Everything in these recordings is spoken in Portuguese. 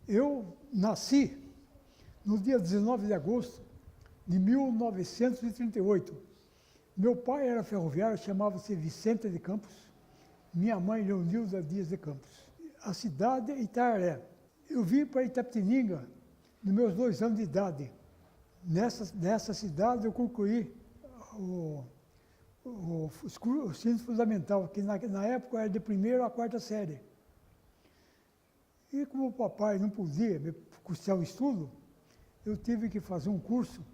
Eu nasci no dia 19 de agosto de 1938. Meu pai era ferroviário, chamava-se Vicente de Campos. Minha mãe, Leonilda Dias de Campos. A cidade é Itararé. Eu vim para Itapetininga nos meus 2 anos de idade. Nessa cidade eu concluí o ensino fundamental, que na época era de 1ª a 4ª série. E como o papai não podia me custear o estudo, eu tive que fazer um curso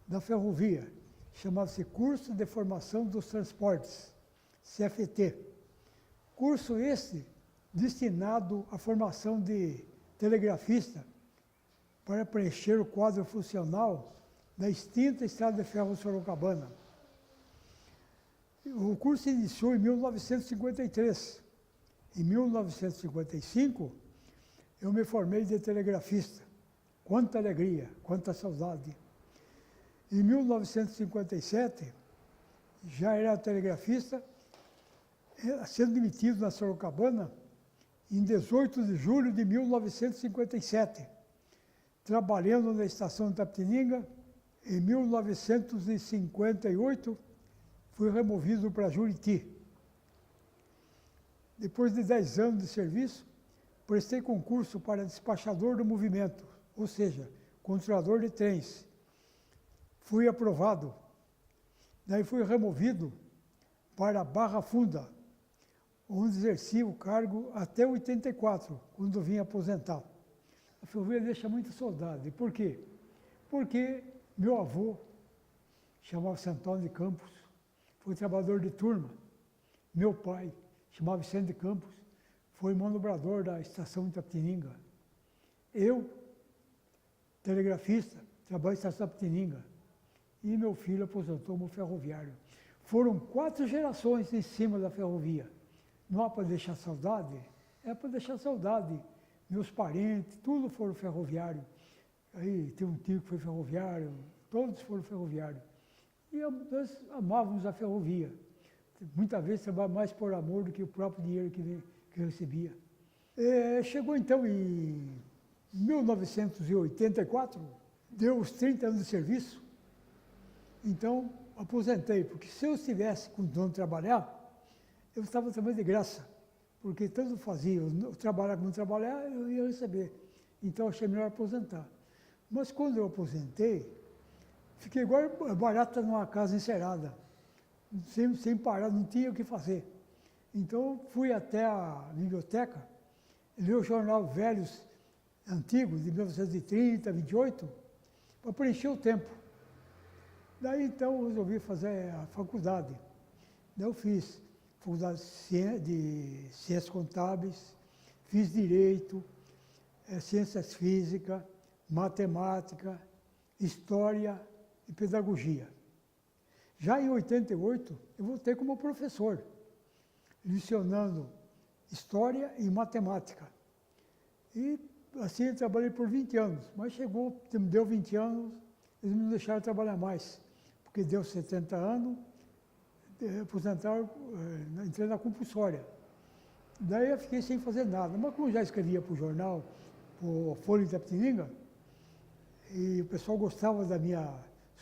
da ferrovia, chamava-se Curso de Formação dos Transportes, CFT. Curso esse destinado à formação de telegrafista para preencher o quadro funcional da extinta Estrada de Ferro Sorocabana. O curso iniciou em 1953. Em 1955, eu me formei de telegrafista. Quanta alegria, quanta saudade. Em 1957, já era telegrafista, sendo demitido na Sorocabana em 18 de julho de 1957, trabalhando na estação de Itapetininga. Em 1958, fui removido para Juriti. Depois de 10 anos de serviço, prestei concurso para despachador do movimento, ou seja, controlador de trens. Fui aprovado. Daí fui removido para Barra Funda, onde exerci o cargo até 84, quando vim aposentar. A ferrovia deixa muita saudade. Por quê? Porque meu avô, chamava-se Antônio de Campos, foi trabalhador de turma. Meu pai, chamava Vicente de Campos, foi manobrador da estação de Itapetininga. Eu, telegrafista, trabalho na estação de Itapetininga. E meu filho aposentou como ferroviário. Foram 4 gerações em cima da ferrovia. Não há para deixar saudade? É para deixar saudade. Meus parentes, tudo foram ferroviário. Aí tem um tio que foi ferroviário, todos foram ferroviários. E nós amávamos a ferrovia. Muitas vezes trabalhava mais por amor do que o próprio dinheiro que recebia. Chegou então em 1984, deu os 30 anos de serviço. Então, aposentei, porque se eu estivesse continuando a trabalhar, eu estava trabalhando de graça, porque tanto fazia, eu trabalhar como trabalhar, eu ia receber. Então, achei melhor aposentar. Mas quando eu aposentei, fiquei igual barata numa casa encerada, sem parar, não tinha o que fazer. Então, fui até a biblioteca, li o jornal Velhos Antigos, de 1930, 28, para preencher o tempo. Daí, então, resolvi fazer a faculdade. Daí eu fiz faculdade de Ciências Contábeis, fiz Direito, Ciências Físicas, Matemática, História e Pedagogia. Já em 88, eu voltei como professor, lecionando História e Matemática. E assim eu trabalhei por 20 anos, mas deu 20 anos, eles não deixaram trabalhar mais, porque deu 70 anos, aposentaram, entrei na compulsória. Daí eu fiquei sem fazer nada, mas como já escrevia para o jornal, para o Folha de Itapetininga, e o pessoal gostava das minhas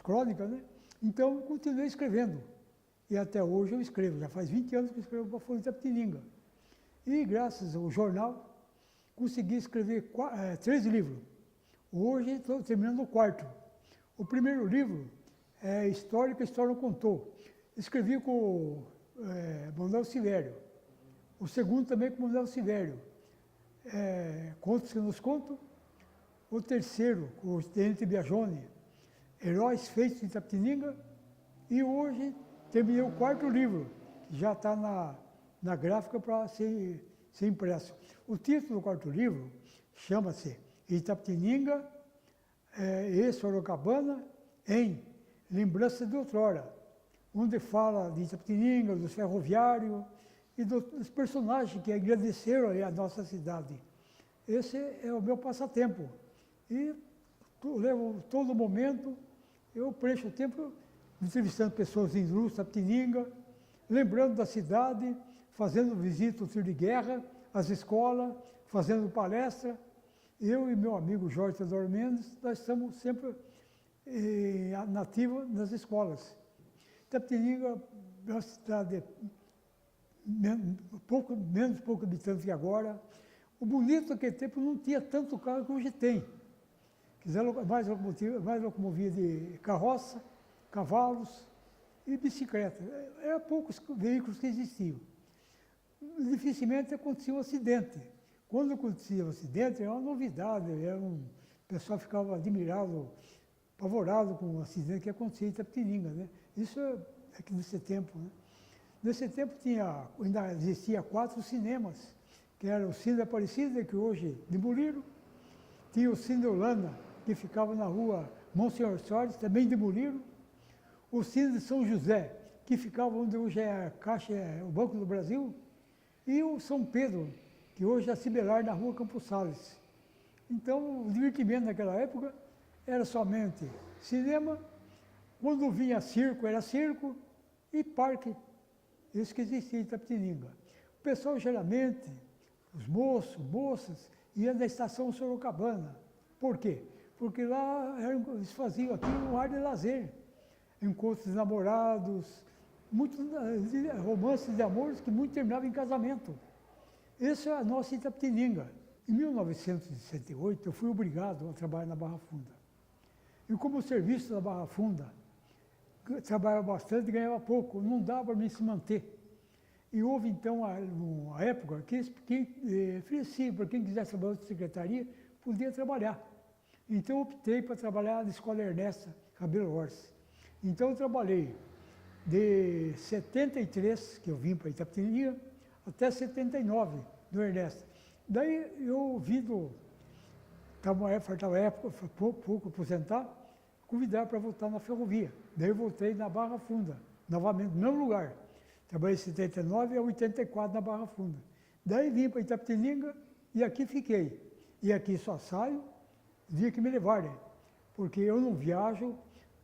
crônicas, né? Então continuei escrevendo. E até hoje eu escrevo, já faz 20 anos que eu escrevo para a Folha de Itapetininga. E graças ao jornal, consegui escrever 3 livros. Hoje estou terminando o 4º. O primeiro livro é História que a História não contou. Escrevi com o Manuel Silvério. O segundo também com o Manuel Silvério. Contos que nos contam. O terceiro com o Tenente Biagione, Heróis Feitos em Itapetininga. E hoje terminei o 4º livro, que já está na gráfica para ser impresso. O título do 4º livro chama-se Itapetininga e Sorocabana em Lembrança de Outrora, onde fala de Itapetininga, dos ferroviários e dos personagens que agradeceram a nossa cidade. Esse é o meu passatempo. E levo todo momento, eu preencho o tempo entrevistando pessoas em Luz, Itapetininga, lembrando da cidade, fazendo visita ao tiro de guerra, às escolas, fazendo palestra. Eu e meu amigo Jorge Teodoro Mendes, nós estamos sempre nativos nas escolas. Itapetininga é uma cidade menos pouco habitantes que agora. O bonito naquele tempo não tinha tanto carro que hoje tem. Mais locomovia de carroça, cavalos e bicicleta. Eram poucos veículos que existiam. Dificilmente acontecia um acidente. Quando acontecia um acidente, era uma novidade, o pessoal ficava admirado, apavorado com o acidente que acontecia em Itapetininga, né? Isso é que nesse tempo, né? Nesse tempo ainda existia 4 cinemas, que era o Cine Aparecida, que hoje demoliram, tinha o Cine Holanda, que ficava na rua Monsenhor Soares, também demoliram, o Cine de São José, que ficava onde hoje é a Caixa, o Banco do Brasil, e o São Pedro, que hoje é a Cibelar, na rua Campos Sales. Então, o divertimento naquela época era somente cinema, quando vinha circo, era circo, e parque. Isso que existia em Itapetininga. O pessoal, geralmente, os moços, moças, iam na estação Sorocabana. Por quê? Porque lá eles faziam aqui um ar de lazer. Encontros de namorados, muitos romances de amores que muito terminavam em casamento. Essa é a nossa Itapetininga. Em 1968, eu fui obrigado a trabalhar na Barra Funda. E como o serviço da Barra Funda, eu trabalhava bastante e ganhava pouco, não dava para mim se manter. E houve, então, uma época que oferecia para quem quisesse trabalhar na secretaria, podia trabalhar. Então, eu optei para trabalhar na Escola Ernesta Rabelo Orsi. Então, eu trabalhei de 73, que eu vim para Itapetininga, até 79, no Ernesto. Daí eu vi faltava época, pouco aposentar, convidaram para voltar na ferrovia. Daí eu voltei na Barra Funda, novamente, no mesmo lugar. Trabalhei de 79 a 84 na Barra Funda. Daí vim para Itapetininga e aqui fiquei. E aqui só saio o dia que me levarem, porque eu não viajo,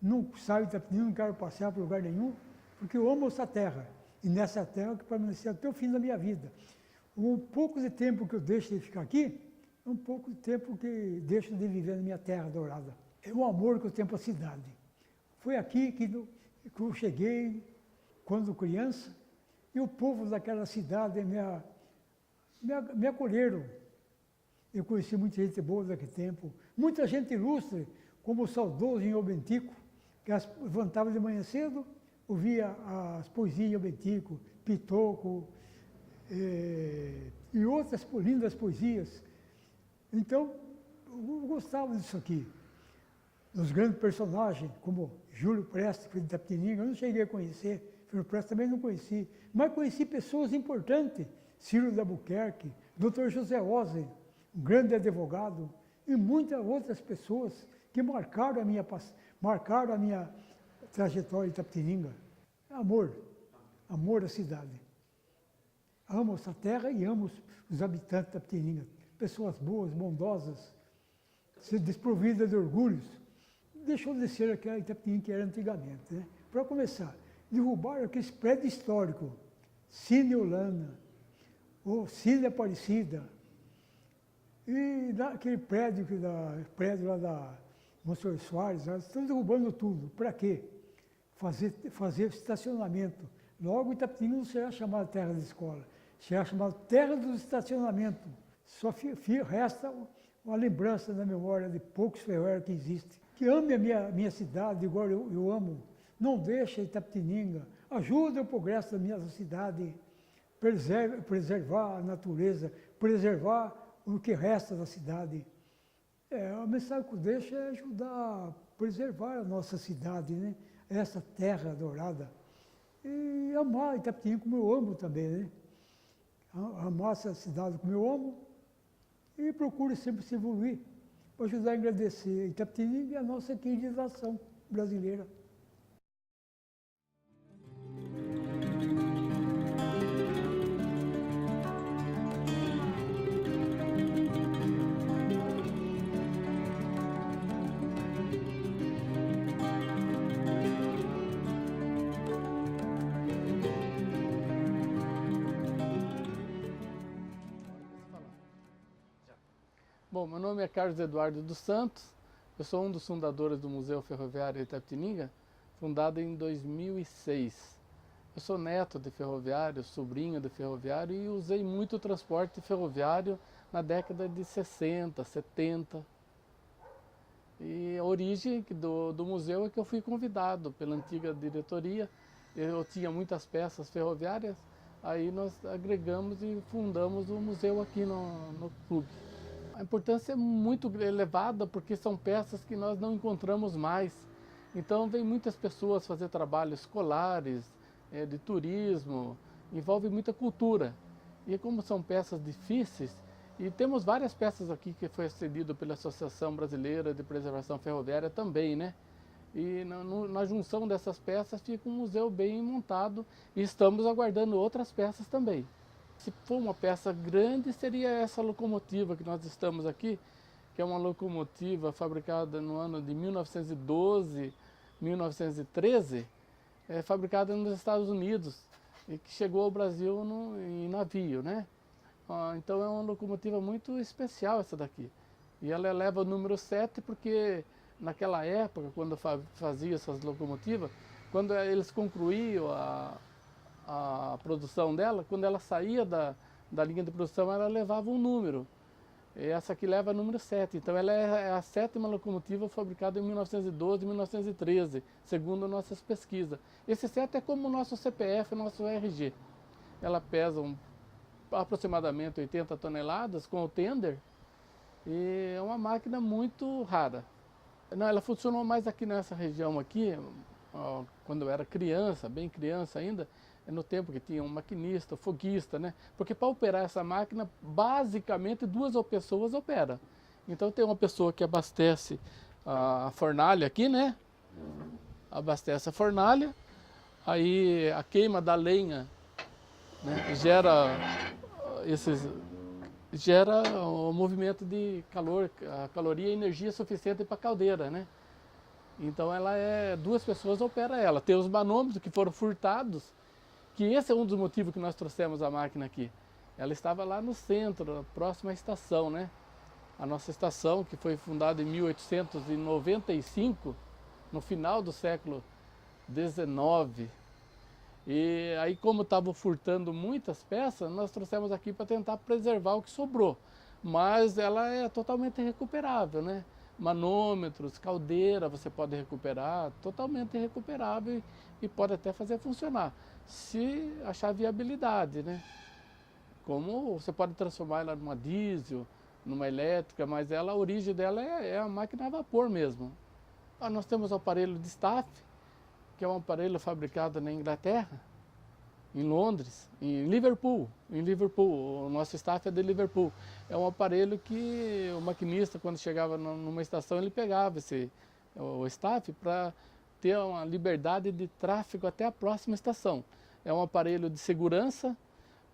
não saio de Itapetininga, não quero passear por lugar nenhum, porque eu amo essa terra. E nessa terra eu quero permanecer até o fim da minha vida. Um pouco de tempo que eu deixo de ficar aqui, é um pouco de tempo que deixo de viver na minha terra dourada. É o amor que eu tenho para a cidade. Foi aqui que eu cheguei, quando criança, e o povo daquela cidade me acolheram. Eu conheci muita gente boa daquele tempo, muita gente ilustre, como o saudoso Inho Bentico, que levantava de manhã cedo, ouvia as poesias de Bentico, Pitoco, e outras lindas poesias. Então, eu gostava disso aqui. Dos grandes personagens, como Júlio Prestes, que foi de Itapetininga, eu não cheguei a conhecer, Júlio Prestes também não conheci, mas conheci pessoas importantes, Ciro de Albuquerque, Dr. José Ose, um grande advogado, e muitas outras pessoas que marcaram a minha trajetória em Itapetininga. Amor à cidade. Amo essa terra e amo os habitantes de Itapetininga. Pessoas boas, bondosas, desprovidas de orgulhos. Deixou de ser aquela Itapetininga que era antigamente, né? Para começar, derrubaram aqueles prédios históricos, Cine Holanda, ou Cine Aparecida, e aquele prédio lá da Monsenhor Soares, estão derrubando tudo. Para quê? Fazer estacionamento. Logo, Itapetininga não será chamada terra de escola, será chamada terra dos estacionamentos. Só resta uma lembrança na memória de poucos ferroviários que existem. Que ame a minha cidade, igual eu amo. Não deixe Itapetininga. Ajude o progresso da minha cidade. Preservar a natureza, preservar o que resta da cidade. A mensagem que eu deixo é ajudar a preservar a nossa cidade, né? Essa terra dourada. E amar Itapetininga como eu amo também, né? Amar essa cidade como eu amo e procure sempre se evoluir para ajudar a agradecer Itapetininga e a nossa querida nação brasileira. Bom, Meu nome é Carlos Eduardo dos Santos, eu sou um dos fundadores do Museu Ferroviário Itapetininga, fundado em 2006. Eu sou neto de ferroviário, sobrinho de ferroviário e usei muito o transporte ferroviário na década de 60, 70. E a origem do museu é que eu fui convidado pela antiga diretoria. Eu tinha muitas peças ferroviárias, aí nós agregamos e fundamos o museu aqui no clube. A importância é muito elevada porque são peças que nós não encontramos mais. Então vem muitas pessoas fazer trabalhos escolares, de turismo, envolve muita cultura. E como são peças difíceis, e temos várias peças aqui que foi cedido pela Associação Brasileira de Preservação Ferroviária também, né? E na junção dessas peças fica um museu bem montado e estamos aguardando outras peças também. Se for uma peça grande, seria essa locomotiva que nós estamos aqui, que é uma locomotiva fabricada no ano de 1912, 1913, fabricada nos Estados Unidos e que chegou ao Brasil em navio, né? Então é uma locomotiva muito especial essa daqui. E ela eleva o número 7 porque naquela época, quando fazia essas locomotivas, quando eles concluíam a produção dela, quando ela saía da linha de produção, ela levava um número. E essa aqui leva o número 7, então ela é a 7ª locomotiva fabricada em 1912 e 1913, segundo nossas pesquisas. Esse 7 é como o nosso CPF, o nosso RG. Ela pesa aproximadamente 80 toneladas com o tender e é uma máquina muito rara. Não, ela funcionou mais aqui nessa região aqui, quando eu era criança, bem criança ainda, no tempo que tinha um maquinista, foguista, né? Porque para operar essa máquina, basicamente 2 pessoas operam. Então tem uma pessoa que abastece a fornalha aqui, né? Abastece a fornalha, aí a queima da lenha, né? Gera o movimento de calor, a caloria e energia suficiente para a caldeira, né? Então 2 pessoas operam ela. Tem os manômetros que foram furtados, que esse é um dos motivos que nós trouxemos a máquina aqui. Ela estava lá no centro, próxima à estação, né? A nossa estação, que foi fundada em 1895, no final do século XIX. E aí, como estavam furtando muitas peças, nós trouxemos aqui para tentar preservar o que sobrou. Mas ela é totalmente recuperável, né? Manômetros, caldeira você pode recuperar, totalmente recuperável e pode até fazer funcionar, se achar viabilidade, né? Como você pode transformar ela numa diesel, numa elétrica, mas a origem dela é a máquina a vapor mesmo. Nós temos o aparelho de staff, que é um aparelho fabricado na Inglaterra, em Londres, em Liverpool. O nosso staff é de Liverpool. É um aparelho que o maquinista, quando chegava numa estação, ele pegava o staff para ter uma liberdade de tráfego até a próxima estação. É um aparelho de segurança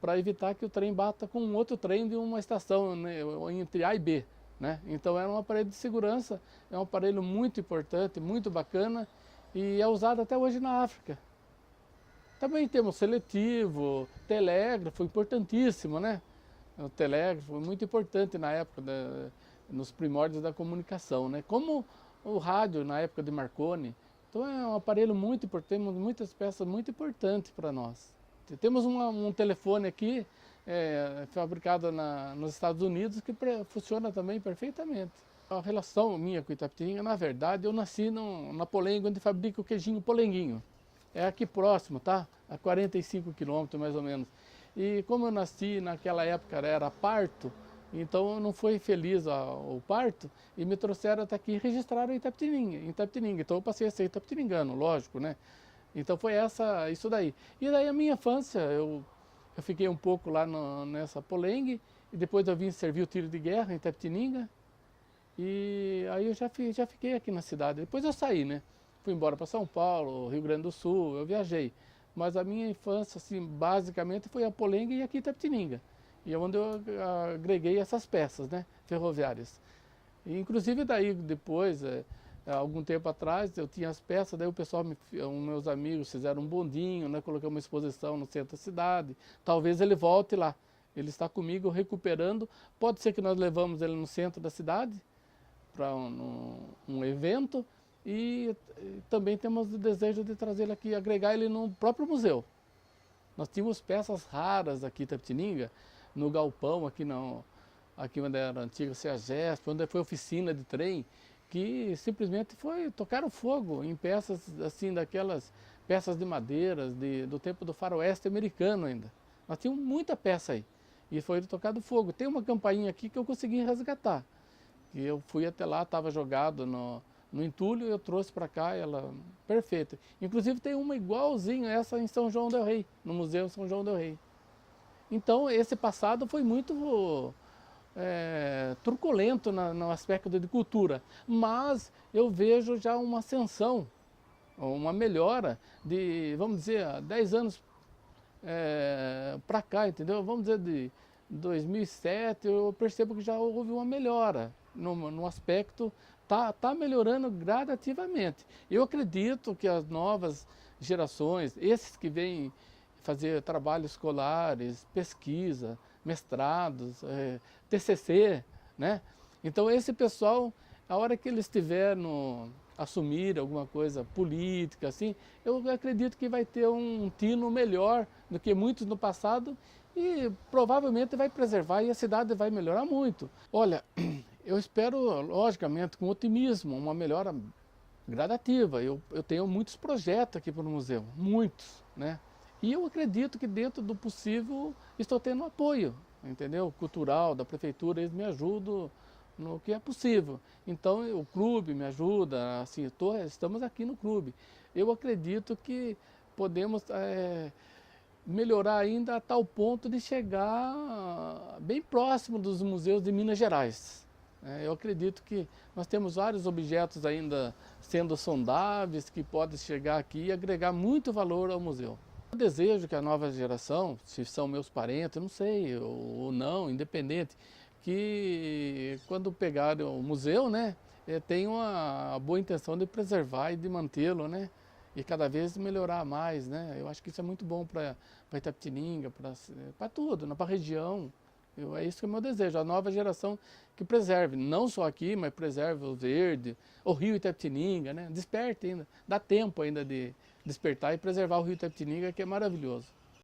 para evitar que o trem bata com um outro trem de uma estação, né, entre A e B, né? Então é um aparelho de segurança, é um aparelho muito importante, muito bacana e é usado até hoje na África. Também temos seletivo, telégrafo, importantíssimo, né? O telégrafo foi muito importante na época, nos primórdios da comunicação, né? Como o rádio na época de Marconi. Então é um aparelho muito importante, temos muitas peças muito importantes para nós. Temos um telefone aqui, fabricado nos Estados Unidos, que funciona também perfeitamente. A relação minha com Itapetininga, na verdade, eu nasci na Polengue, onde fabrica o queijinho polenguinho. É aqui próximo, tá? A 45 quilômetros mais ou menos. E como eu nasci naquela época, era parto, então eu não fui feliz o parto e me trouxeram até aqui e registraram em Itapetininga. Então eu passei a ser itapetiningano, lógico, né? Então foi isso daí. E daí a minha infância, eu fiquei um pouco lá nessa Polengue e depois eu vim servir o tiro de guerra em Itapetininga. E aí eu já fiquei aqui na cidade. Depois eu saí, né? Fui embora para São Paulo, Rio Grande do Sul, eu viajei. Mas a minha infância, assim, basicamente foi a Polengue e aqui em Itapetininga. E é onde eu agreguei essas peças, né, ferroviárias. E, inclusive daí depois, algum tempo atrás, eu tinha as peças, daí o pessoal, meus amigos fizeram um bondinho, né, coloquei uma exposição no centro da cidade. Talvez ele volte lá. Ele está comigo recuperando. Pode ser que nós levamos ele no centro da cidade para um evento e também temos o desejo de trazer ele aqui, agregar ele no próprio museu. Nós tínhamos peças raras aqui em Itapetininga, no galpão, aqui onde era a antiga CEAGESP, onde foi oficina de trem, que simplesmente tocaram fogo em peças assim, daquelas peças de madeiras do tempo do faroeste americano ainda. Nós tínhamos muita peça aí e foi tocado fogo. Tem uma campainha aqui que eu consegui resgatar. E eu fui até lá, estava jogado no entulho, eu trouxe para cá, ela perfeita. Inclusive tem uma igualzinha a essa em São João del Rei, no Museu São João del Rei. Então esse passado foi muito truculento no aspecto de cultura, mas eu vejo já uma ascensão, uma melhora de, vamos dizer, 10 anos para cá, entendeu? Vamos dizer, de 2007, eu percebo que já houve uma melhora no aspecto, tá melhorando gradativamente. Eu acredito que as novas gerações, esses que vêm fazer trabalhos escolares, pesquisa, mestrados, TCC, né? Então esse pessoal, a hora que eles assumir alguma coisa política, assim, eu acredito que vai ter um tino melhor do que muitos no passado e provavelmente vai preservar e a cidade vai melhorar muito. Olha, eu espero, logicamente, com otimismo, uma melhora gradativa. Eu tenho muitos projetos aqui para o museu, muitos, né? E eu acredito que dentro do possível estou tendo apoio, entendeu? Cultural, da prefeitura, eles me ajudam no que é possível. Então o clube me ajuda, assim, estamos aqui no clube. Eu acredito que podemos melhorar ainda a tal ponto de chegar bem próximo dos museus de Minas Gerais. Eu acredito que nós temos vários objetos ainda sendo sondáveis que podem chegar aqui e agregar muito valor ao museu. Eu desejo que a nova geração, se são meus parentes, não sei, ou não, independente, que quando pegarem o museu, né, tenham a boa intenção de preservar e de mantê-lo, né, e cada vez melhorar mais, né. Eu acho que isso é muito bom para Itapetininga, para tudo, para a região. É isso que é o meu desejo, a nova geração que preserve, não só aqui, mas preserve o verde, o rio Itapetininga, né, desperte ainda, dá tempo ainda de despertar e preservar o rio Itapetininga, que é maravilhoso.